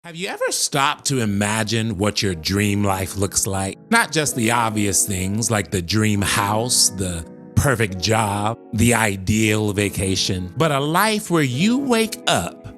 Have you ever stopped to imagine what your dream life looks like? Not just the obvious things like the dream house, the perfect job, the ideal vacation, but a life where you wake up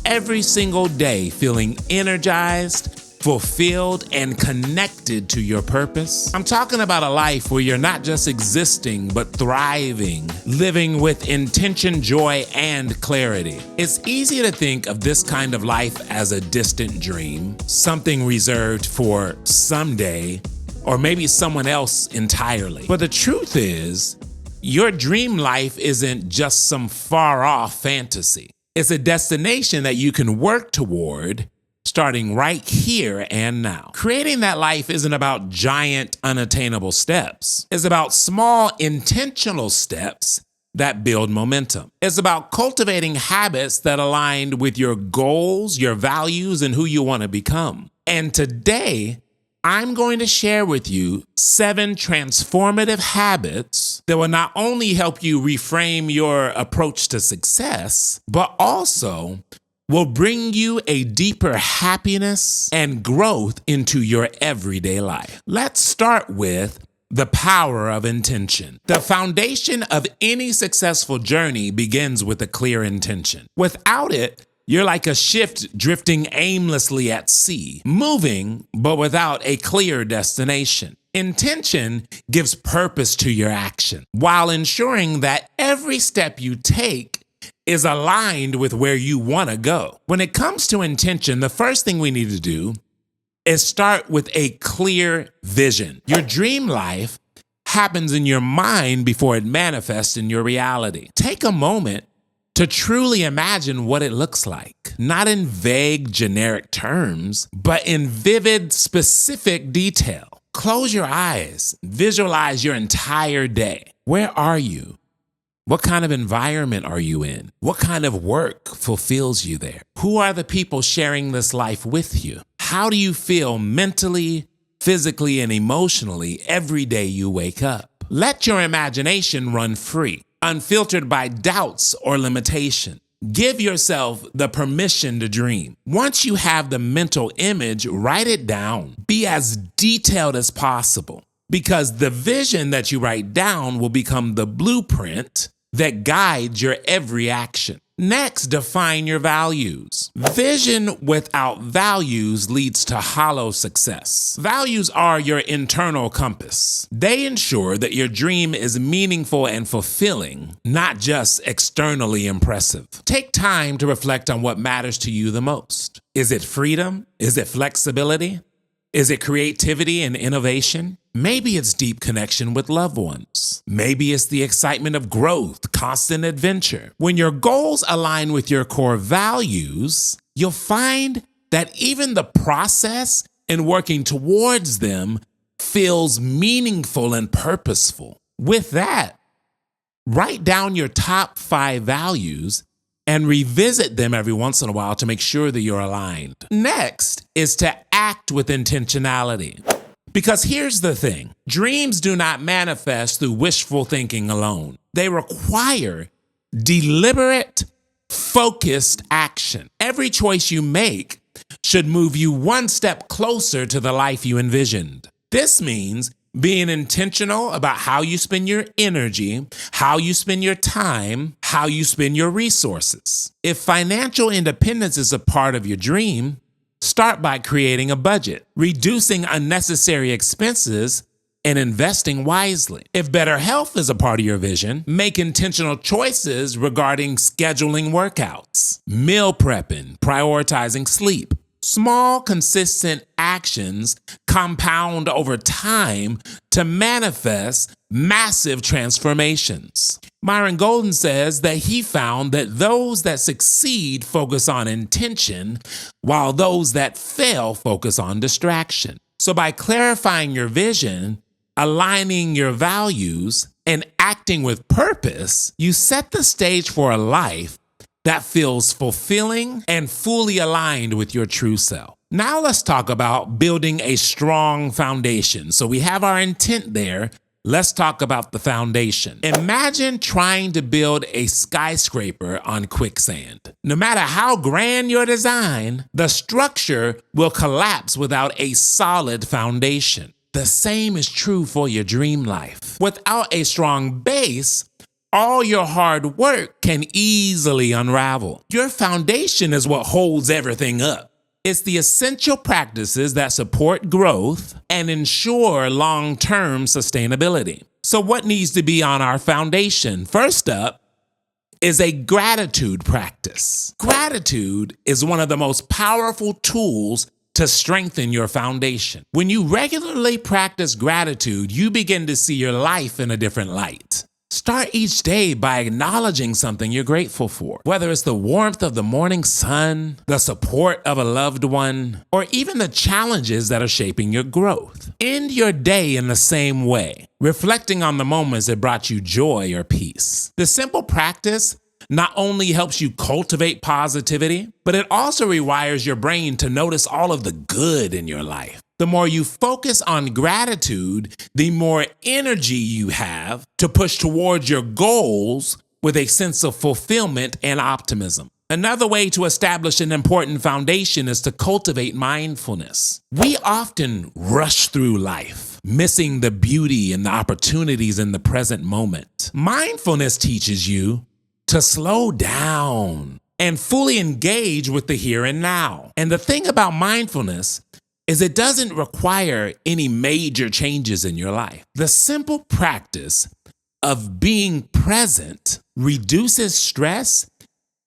every single day feeling energized, fulfilled, and connected to your purpose. I'm talking about a life where you're not just existing, but thriving, living with intention, joy, and clarity. It's easy to think of this kind of life as a distant dream, something reserved for someday, or maybe someone else entirely. But the truth is, your dream life isn't just some far-off fantasy. It's a destination that you can work toward starting right here and now. Creating that life isn't about giant, unattainable steps. It's about small, intentional steps that build momentum. It's about cultivating habits that align with your goals, your values, and who you want to become. And today, I'm going to share with you 7 transformative habits that will not only help you reframe your approach to success, but also will bring you a deeper happiness and growth into your everyday life. Let's start with the power of intention. The foundation of any successful journey begins with a clear intention. Without it, you're like a ship drifting aimlessly at sea, moving, but without a clear destination. Intention gives purpose to your action, while ensuring that every step you take is aligned with where you want to go. When it comes to intention, the first thing we need to do is start with a clear vision. Your dream life happens in your mind before it manifests in your reality. Take a moment to truly imagine what it looks like, not in vague, generic terms, but in vivid, specific detail. Close your eyes, visualize your entire day. Where are you? What kind of environment are you in? What kind of work fulfills you there? Who are the people sharing this life with you? How do you feel mentally, physically, and emotionally every day you wake up? Let your imagination run free, unfiltered by doubts or limitation. Give yourself the permission to dream. Once you have the mental image, write it down. Be as detailed as possible, because the vision that you write down will become the blueprint that guides your every action. Next, define your values. Vision without values leads to hollow success. Values are your internal compass. They ensure that your dream is meaningful and fulfilling, not just externally impressive. Take time to reflect on what matters to you the most. Is it freedom? Is it flexibility? Is it creativity and innovation? Maybe it's deep connection with loved ones. Maybe it's the excitement of growth, constant adventure. When your goals align with your core values, you'll find that even the process in working towards them feels meaningful and purposeful. With that, write down your top 5 values and revisit them every once in a while to make sure that you're aligned. Next is to act with intentionality. Because here's the thing, dreams do not manifest through wishful thinking alone. They require deliberate, focused action. Every choice you make should move you one step closer to the life you envisioned. This means being intentional about how you spend your energy, how you spend your time, how you spend your resources. If financial independence is a part of your dream, start by creating a budget, reducing unnecessary expenses, and investing wisely. If better health is a part of your vision, make intentional choices regarding scheduling workouts, meal prepping, prioritizing sleep. Small, consistent actions compound over time to manifest massive transformations. Myron Golden says that he found that those that succeed focus on intention, while those that fail focus on distraction. So by clarifying your vision, aligning your values, and acting with purpose, you set the stage for a life that feels fulfilling and fully aligned with your true self. Now let's talk about building a strong foundation. So we have our intent there, let's talk about the foundation. Imagine trying to build a skyscraper on quicksand. No matter how grand your design, the structure will collapse without a solid foundation. The same is true for your dream life. Without a strong base, all your hard work can easily unravel. Your foundation is what holds everything up. It's the essential practices that support growth and ensure long-term sustainability. So what needs to be on our foundation? First up is a gratitude practice. Gratitude is one of the most powerful tools to strengthen your foundation. When you regularly practice gratitude, you begin to see your life in a different light. Start each day by acknowledging something you're grateful for, whether it's the warmth of the morning sun, the support of a loved one, or even the challenges that are shaping your growth. End your day in the same way, reflecting on the moments that brought you joy or peace. The simple practice not only helps you cultivate positivity, but it also rewires your brain to notice all of the good in your life. The more you focus on gratitude, the more energy you have to push towards your goals with a sense of fulfillment and optimism. Another way to establish an important foundation is to cultivate mindfulness. We often rush through life, missing the beauty and the opportunities in the present moment. Mindfulness teaches you to slow down and fully engage with the here and now. And the thing about mindfulness is it doesn't require any major changes in your life. The simple practice of being present reduces stress,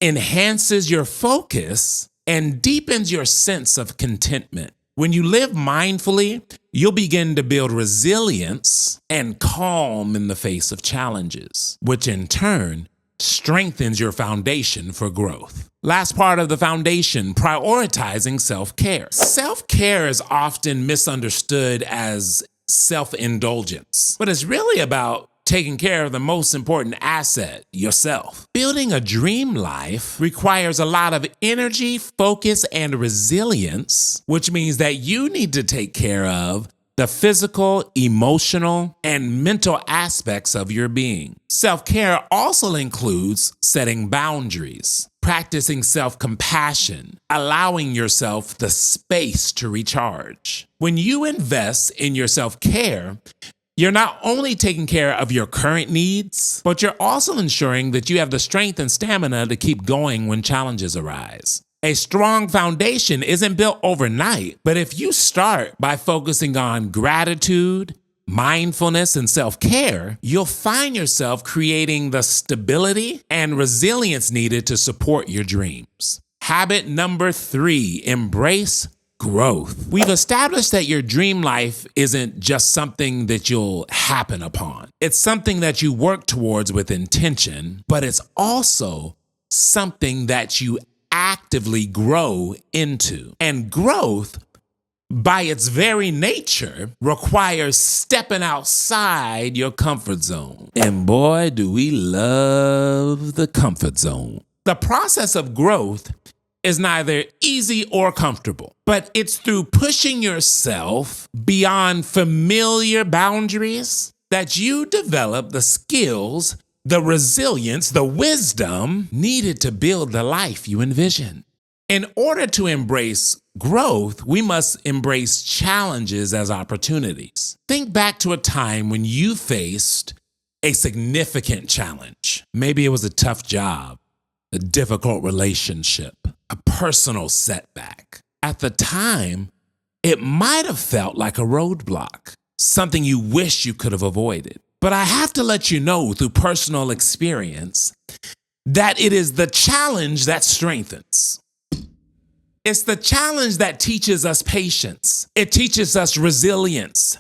enhances your focus, and deepens your sense of contentment. When you live mindfully, you'll begin to build resilience and calm in the face of challenges, which in turn strengthens your foundation for growth. Last part of the foundation, prioritizing self-care. Self-care is often misunderstood as self-indulgence, but it's really about taking care of the most important asset, yourself. Building a dream life requires a lot of energy, focus, and resilience, which means that you need to take care of the physical, emotional, and mental aspects of your being. Self-care also includes setting boundaries, practicing self-compassion, allowing yourself the space to recharge. When you invest in your self-care, you're not only taking care of your current needs, but you're also ensuring that you have the strength and stamina to keep going when challenges arise. A strong foundation isn't built overnight, but if you start by focusing on gratitude, mindfulness, and self-care, you'll find yourself creating the stability and resilience needed to support your dreams. Habit number 3, embrace growth. We've established that your dream life isn't just something that you'll happen upon. It's something that you work towards with intention, but it's also something that you actively grow into. And growth, by its very nature, requires stepping outside your comfort zone. And boy, do we love the comfort zone. The process of growth is neither easy or comfortable, but it's through pushing yourself beyond familiar boundaries that you develop the skills, the resilience, the wisdom needed to build the life you envision. In order to embrace growth, we must embrace challenges as opportunities. Think back to a time when you faced a significant challenge. Maybe it was a tough job, a difficult relationship, a personal setback. At the time, it might have felt like a roadblock, something you wish you could have avoided. But I have to let you know through personal experience that it is the challenge that strengthens. It's the challenge that teaches us patience. It teaches us resilience.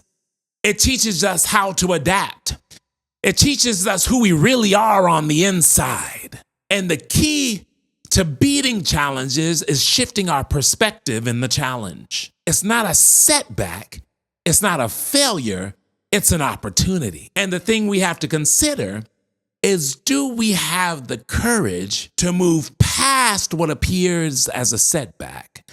It teaches us how to adapt. It teaches us who we really are on the inside. And the key to beating challenges is shifting our perspective in the challenge. It's not a setback. It's not a failure. It's an opportunity. And the thing we have to consider is, do we have the courage to move past what appears as a setback,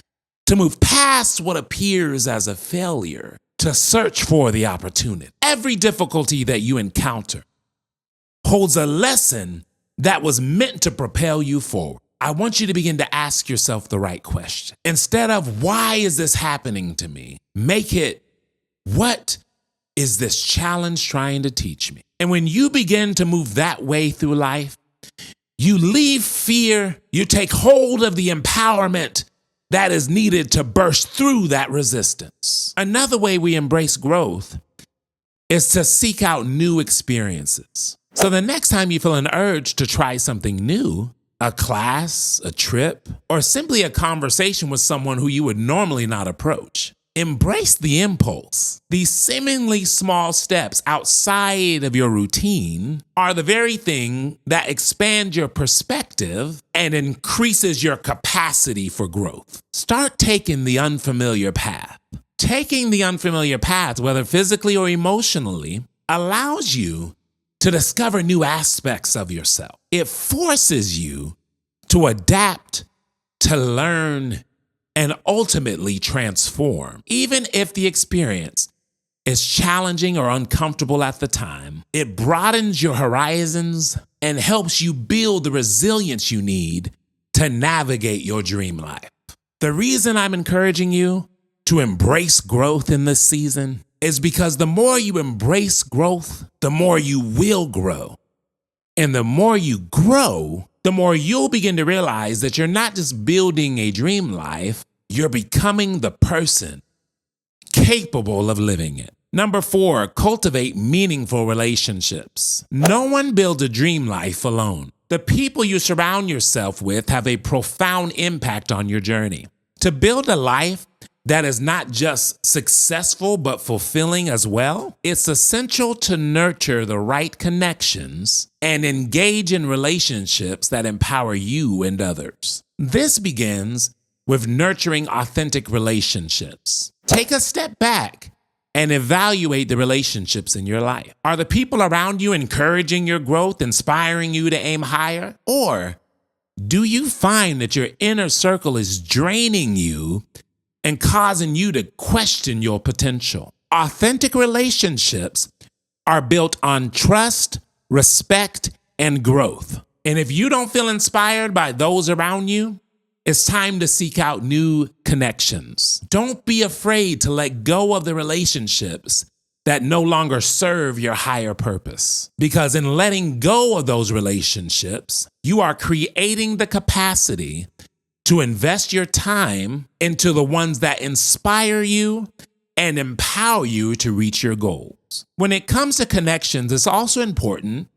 to move past what appears as a failure, to search for the opportunity. Every difficulty that you encounter holds a lesson that was meant to propel you forward. I want you to begin to ask yourself the right question. Instead of, why is this happening to me? Make it, what is this challenge trying to teach me? And when you begin to move that way through life, you leave fear, you take hold of the empowerment that is needed to burst through that resistance. Another way we embrace growth is to seek out new experiences. So the next time you feel an urge to try something new, a class, a trip, or simply a conversation with someone who you would normally not approach, embrace the impulse. These seemingly small steps outside of your routine are the very thing that expand your perspective and increases your capacity for growth. Start taking the unfamiliar path. Taking the unfamiliar path, whether physically or emotionally, allows you to discover new aspects of yourself. It forces you to adapt, to learn, and ultimately transform. Even if the experience is challenging or uncomfortable at the time, it broadens your horizons and helps you build the resilience you need to navigate your dream life. The reason I'm encouraging you to embrace growth in this season is because the more you embrace growth, the more you will grow. And the more you grow, the more you'll begin to realize that you're not just building a dream life, you're becoming the person capable of living it. Number 4, cultivate meaningful relationships. No one builds a dream life alone. The people you surround yourself with have a profound impact on your journey. To build a life that is not just successful but fulfilling as well, it's essential to nurture the right connections and engage in relationships that empower you and others. This begins with nurturing authentic relationships. Take a step back and evaluate the relationships in your life. Are the people around you encouraging your growth, inspiring you to aim higher? Or do you find that your inner circle is draining you and causing you to question your potential? Authentic relationships are built on trust, respect, and growth. And if you don't feel inspired by those around you, it's time to seek out new connections. Don't be afraid to let go of the relationships that no longer serve your higher purpose. Because in letting go of those relationships, you are creating the capacity to invest your time into the ones that inspire you and empower you to reach your goals. When it comes to connections, it's also important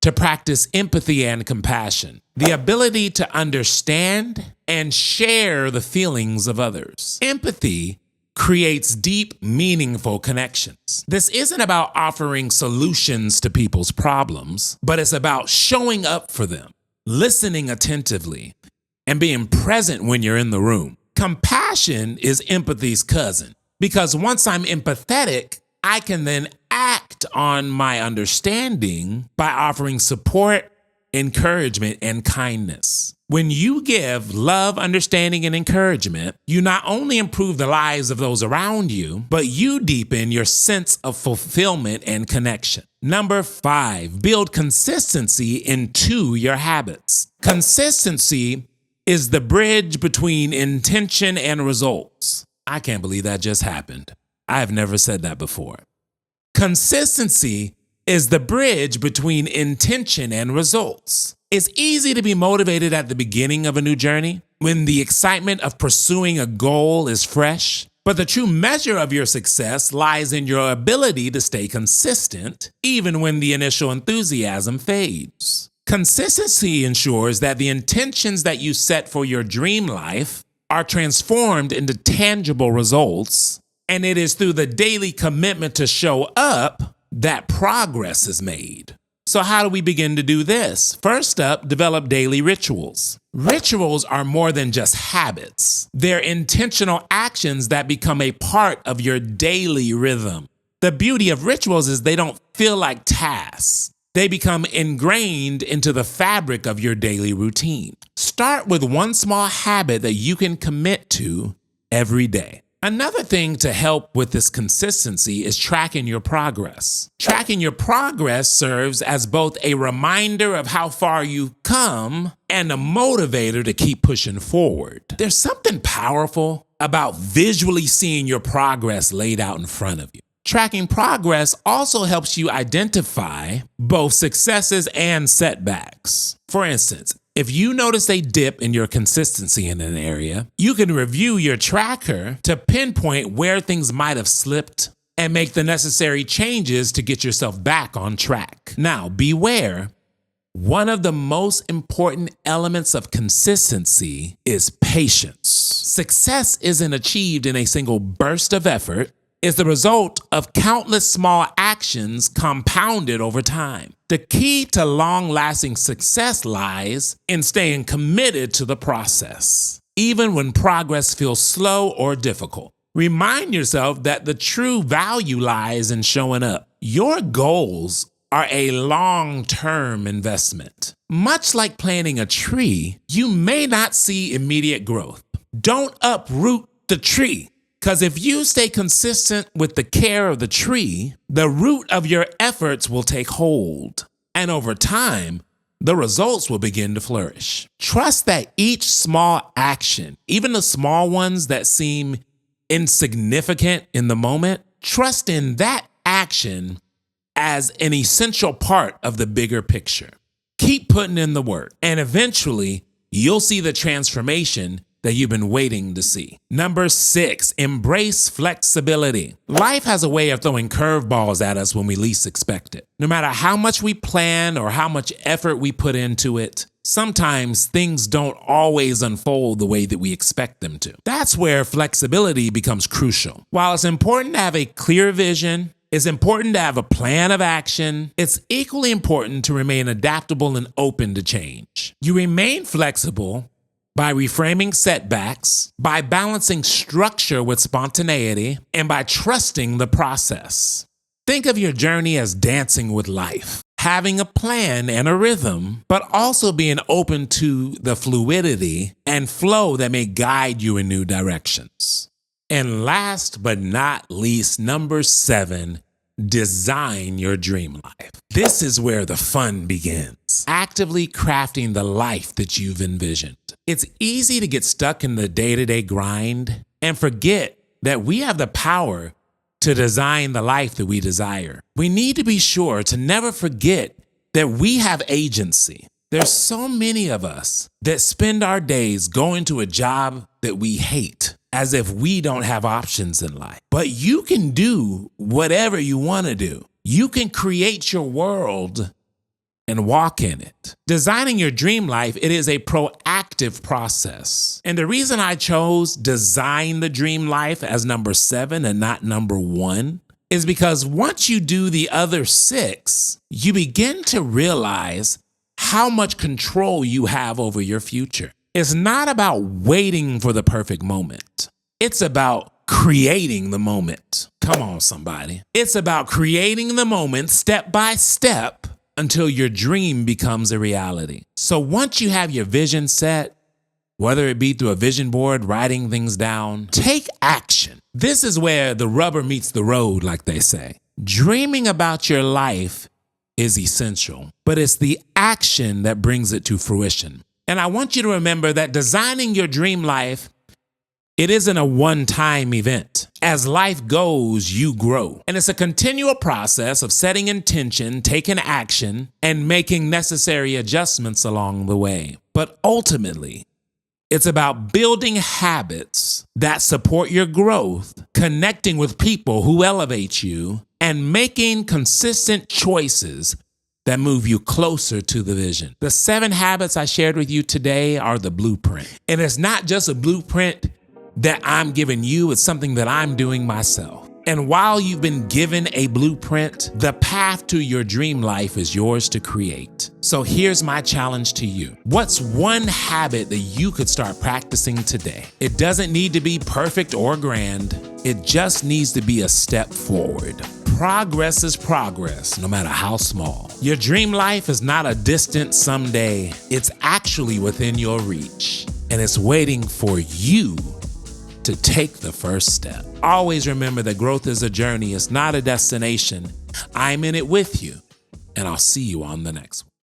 to practice empathy and compassion, the ability to understand and share the feelings of others. Empathy creates deep, meaningful connections. This isn't about offering solutions to people's problems, but it's about showing up for them, listening attentively, and being present when you're in the room. Compassion is empathy's cousin, because once I'm empathetic, I can then act on my understanding by offering support, encouragement, and kindness. When you give love, understanding, and encouragement, you not only improve the lives of those around you, but you deepen your sense of fulfillment and connection. Number 5, build consistency into your habits. Consistency is the bridge between intention and results. I can't believe that just happened. I have never said that before. Consistency is the bridge between intention and results. It's easy to be motivated at the beginning of a new journey when the excitement of pursuing a goal is fresh. But the true measure of your success lies in your ability to stay consistent, even when the initial enthusiasm fades. Consistency ensures that the intentions that you set for your dream life are transformed into tangible results, and it is through the daily commitment to show up that progress is made. So how do we begin to do this? First up, develop daily rituals. Rituals are more than just habits. They're intentional actions that become a part of your daily rhythm. The beauty of rituals is they don't feel like tasks. They become ingrained into the fabric of your daily routine. Start with one small habit that you can commit to every day. Another thing to help with this consistency is tracking your progress. Tracking your progress serves as both a reminder of how far you've come and a motivator to keep pushing forward. There's something powerful about visually seeing your progress laid out in front of you. Tracking progress also helps you identify both successes and setbacks. For instance, if you notice a dip in your consistency in an area, you can review your tracker to pinpoint where things might have slipped and make the necessary changes to get yourself back on track. Now, beware, one of the most important elements of consistency is patience. Success isn't achieved in a single burst of effort. It's the result of countless small actions compounded over time. The key to long-lasting success lies in staying committed to the process, even when progress feels slow or difficult. Remind yourself that the true value lies in showing up. Your goals are a long-term investment. Much like planting a tree, you may not see immediate growth. Don't uproot the tree. Because if you stay consistent with the care of the tree, the root of your efforts will take hold. And over time, the results will begin to flourish. Trust that each small action, even the small ones that seem insignificant in the moment, trust in that action as an essential part of the bigger picture. Keep putting in the work, and eventually you'll see the transformation that you've been waiting to see. Number 6, embrace flexibility. Life has a way of throwing curveballs at us when we least expect it. No matter how much we plan or how much effort we put into it, sometimes things don't always unfold the way that we expect them to. That's where flexibility becomes crucial. While it's important to have a clear vision, it's important to have a plan of action, it's equally important to remain adaptable and open to change. You remain flexible by reframing setbacks, by balancing structure with spontaneity, and by trusting the process. Think of your journey as dancing with life, having a plan and a rhythm, but also being open to the fluidity and flow that may guide you in new directions. And last but not least, number 7, design your dream life. This is where the fun begins. Actively crafting the life that you've envisioned. It's easy to get stuck in the day-to-day grind and forget that we have the power to design the life that we desire. We need to be sure to never forget that we have agency. There's so many of us that spend our days going to a job that we hate, as if we don't have options in life. But you can do whatever you want to do. You can create your world and walk in it. Designing your dream life, it is a proactive process. And the reason I chose design the dream life as number 7 and not number 1 is because once you do the other 6, you begin to realize how much control you have over your future. It's not about waiting for the perfect moment. It's about creating the moment. Come on, somebody. It's about creating the moment step by step until your dream becomes a reality. So once you have your vision set, whether it be through a vision board, writing things down, take action. This is where the rubber meets the road, like they say. Dreaming about your life is essential, but it's the action that brings it to fruition. And I want you to remember that designing your dream life, it isn't a one-time event. As life goes, you grow. And it's a continual process of setting intention, taking action, and making necessary adjustments along the way. But ultimately, it's about building habits that support your growth, connecting with people who elevate you, and making consistent choices that move you closer to the vision. The 7 habits I shared with you today are the blueprint. And it's not just a blueprint that I'm giving you, it's something that I'm doing myself. And while you've been given a blueprint, the path to your dream life is yours to create. So here's my challenge to you. What's one habit that you could start practicing today? It doesn't need to be perfect or grand. It just needs to be a step forward. Progress is progress, no matter how small. Your dream life is not a distant someday. It's actually within your reach, and it's waiting for you to take the first step. Always remember that growth is a journey, it's not a destination. I'm in it with you, and I'll see you on the next one.